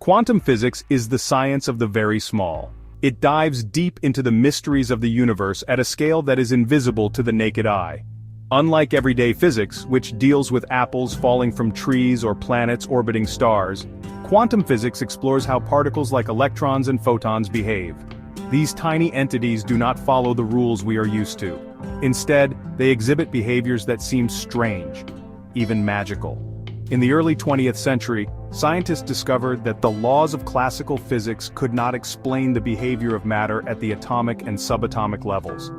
Quantum physics is the science of the very small. It dives deep into the mysteries of the universe at a scale that is invisible to the naked eye. Unlike everyday physics, which deals with apples falling from trees or planets orbiting stars, quantum physics explores how particles like electrons and photons behave. These tiny entities do not follow the rules we are used to. Instead, they exhibit behaviors that seem strange, even magical. In the early 20th century, scientists discovered that the laws of classical physics could not explain the behavior of matter at the atomic and subatomic levels.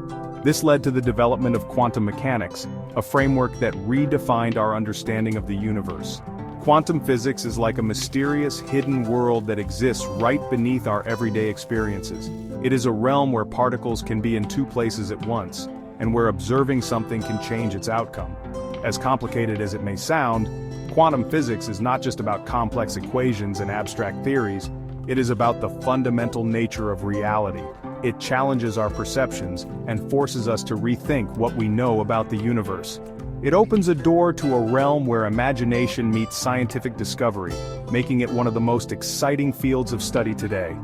This led to the development of quantum mechanics, a framework that redefined our understanding of the universe. Quantum physics is like a mysterious, hidden world that exists right beneath our everyday experiences. It is a realm where particles can be in two places at once, and where observing something can change its outcome. As complicated as it may sound, quantum physics is not just about complex equations and abstract theories, it is about the fundamental nature of reality. It challenges our perceptions and forces us to rethink what we know about the universe. It opens a door to a realm where imagination meets scientific discovery, making it one of the most exciting fields of study today.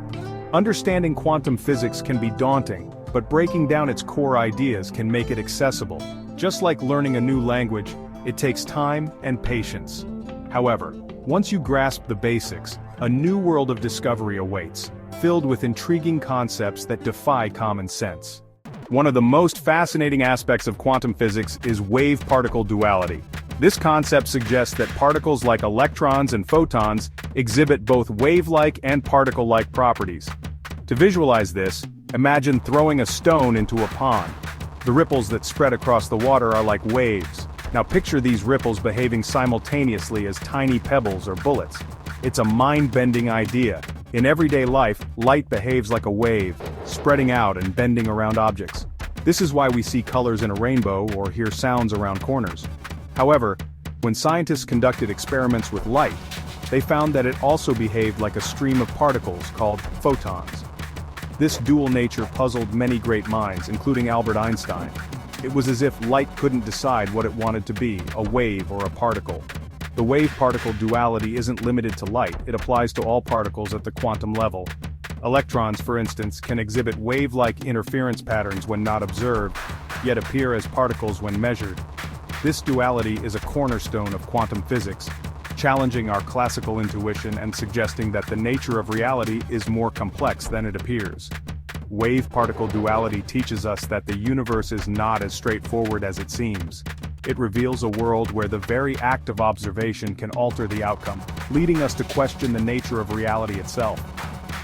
Understanding quantum physics can be daunting, but breaking down its core ideas can make it accessible. Just like learning a new language, it takes time and patience. However, once you grasp the basics, a new world of discovery awaits, filled with intriguing concepts that defy common sense. One of the most fascinating aspects of quantum physics is wave-particle duality. This concept suggests that particles like electrons and photons exhibit both wave-like and particle-like properties. To visualize this, imagine throwing a stone into a pond. The ripples that spread across the water are like waves. Now picture these ripples behaving simultaneously as tiny pebbles or bullets. It's a mind-bending idea. In everyday life, light behaves like a wave, spreading out and bending around objects. This is why we see colors in a rainbow or hear sounds around corners. However, when scientists conducted experiments with light, they found that it also behaved like a stream of particles called photons. This dual nature puzzled many great minds, including Albert Einstein. It was as if light couldn't decide what it wanted to be, a wave or a particle. The wave-particle duality isn't limited to light, it applies to all particles at the quantum level. Electrons, for instance, can exhibit wave-like interference patterns when not observed, yet appear as particles when measured. This duality is a cornerstone of quantum physics, challenging our classical intuition and suggesting that the nature of reality is more complex than it appears. Wave-particle duality teaches us that the universe is not as straightforward as it seems. It reveals a world where the very act of observation can alter the outcome, leading us to question the nature of reality itself.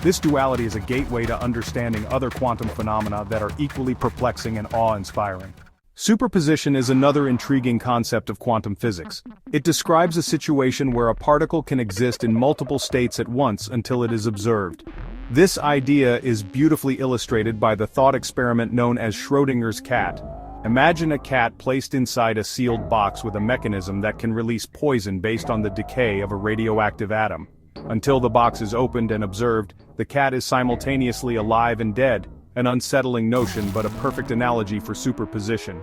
This duality is a gateway to understanding other quantum phenomena that are equally perplexing and awe-inspiring. Superposition is another intriguing concept of quantum physics. It describes a situation where a particle can exist in multiple states at once until it is observed. This idea is beautifully illustrated by the thought experiment known as Schrödinger's cat. Imagine a cat placed inside a sealed box with a mechanism that can release poison based on the decay of a radioactive atom. Until the box is opened and observed, the cat is simultaneously alive and dead, an unsettling notion but a perfect analogy for superposition.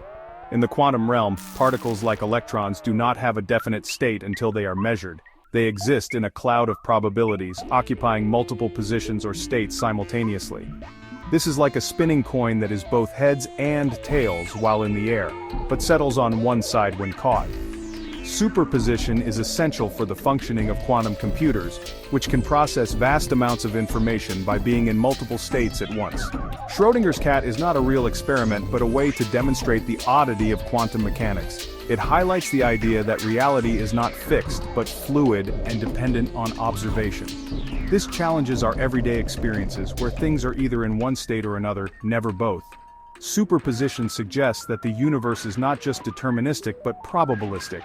In the quantum realm, particles like electrons do not have a definite state until they are measured. They exist in a cloud of probabilities, occupying multiple positions or states simultaneously. This is like a spinning coin that is both heads and tails while in the air, but settles on one side when caught. Superposition is essential for the functioning of quantum computers, which can process vast amounts of information by being in multiple states at once. Schrödinger's cat is not a real experiment but a way to demonstrate the oddity of quantum mechanics. It highlights the idea that reality is not fixed but fluid and dependent on observation. This challenges our everyday experiences where things are either in one state or another, never both. Superposition suggests that the universe is not just deterministic but probabilistic.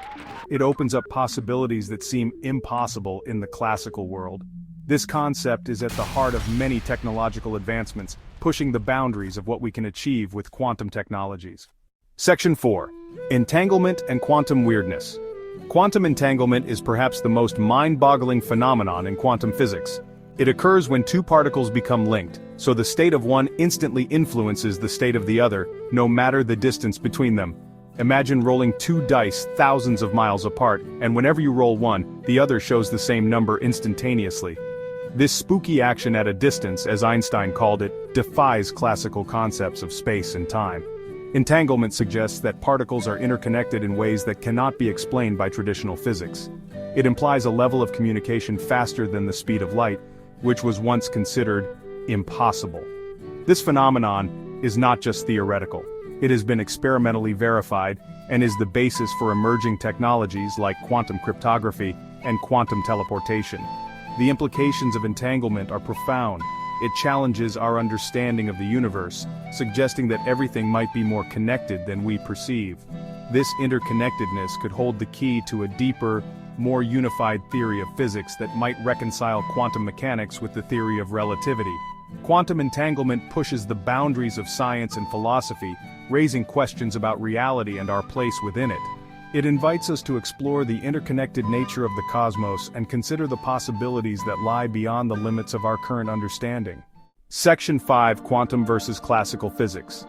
It opens up possibilities that seem impossible in the classical world. This concept is at the heart of many technological advancements, pushing the boundaries of what we can achieve with quantum technologies. Section 4. Entanglement and quantum weirdness. Quantum entanglement is perhaps the most mind-boggling phenomenon in quantum physics. It occurs when two particles become linked, so the state of one instantly influences the state of the other, no matter the distance between them. Imagine rolling two dice thousands of miles apart, and whenever you roll one, the other shows the same number instantaneously. This spooky action at a distance, as Einstein called it, defies classical concepts of space and time. Entanglement suggests that particles are interconnected in ways that cannot be explained by traditional physics. It implies a level of communication faster than the speed of light, which was once considered impossible. This phenomenon is not just theoretical. It has been experimentally verified and is the basis for emerging technologies like quantum cryptography and quantum teleportation. The implications of entanglement are profound. It challenges our understanding of the universe, suggesting that everything might be more connected than we perceive. This interconnectedness could hold the key to a deeper, more unified theory of physics that might reconcile quantum mechanics with the theory of relativity. Quantum entanglement pushes the boundaries of science and philosophy, raising questions about reality and our place within it. It invites us to explore the interconnected nature of the cosmos and consider the possibilities that lie beyond the limits of our current understanding. Section 5: Quantum versus Classical Physics.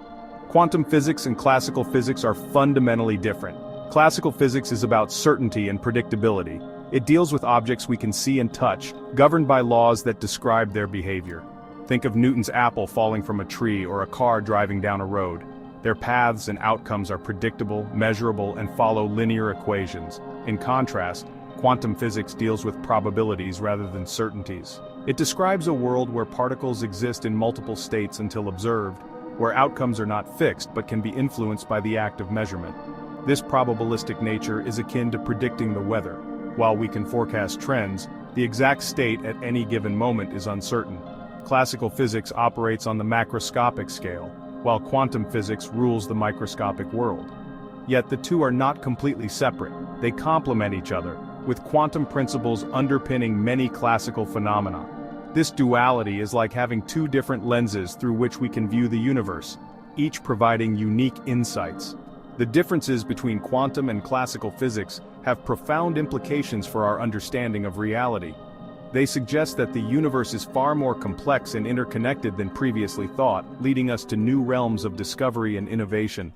Quantum physics and classical physics are fundamentally different. Classical physics is about certainty and predictability. It deals with objects we can see and touch, governed by laws that describe their behavior. Think of Newton's apple falling from a tree or a car driving down a road. Their paths and outcomes are predictable, measurable, and follow linear equations. In contrast, quantum physics deals with probabilities rather than certainties. It describes a world where particles exist in multiple states until observed, where outcomes are not fixed but can be influenced by the act of measurement. This probabilistic nature is akin to predicting the weather. While we can forecast trends, the exact state at any given moment is uncertain. Classical physics operates on the macroscopic scale, while quantum physics rules the microscopic world. Yet the two are not completely separate. They complement each other, with quantum principles underpinning many classical phenomena. This duality is like having two different lenses through which we can view the universe, each providing unique insights. The differences between quantum and classical physics have profound implications for our understanding of reality. They suggest that the universe is far more complex and interconnected than previously thought, leading us to new realms of discovery and innovation.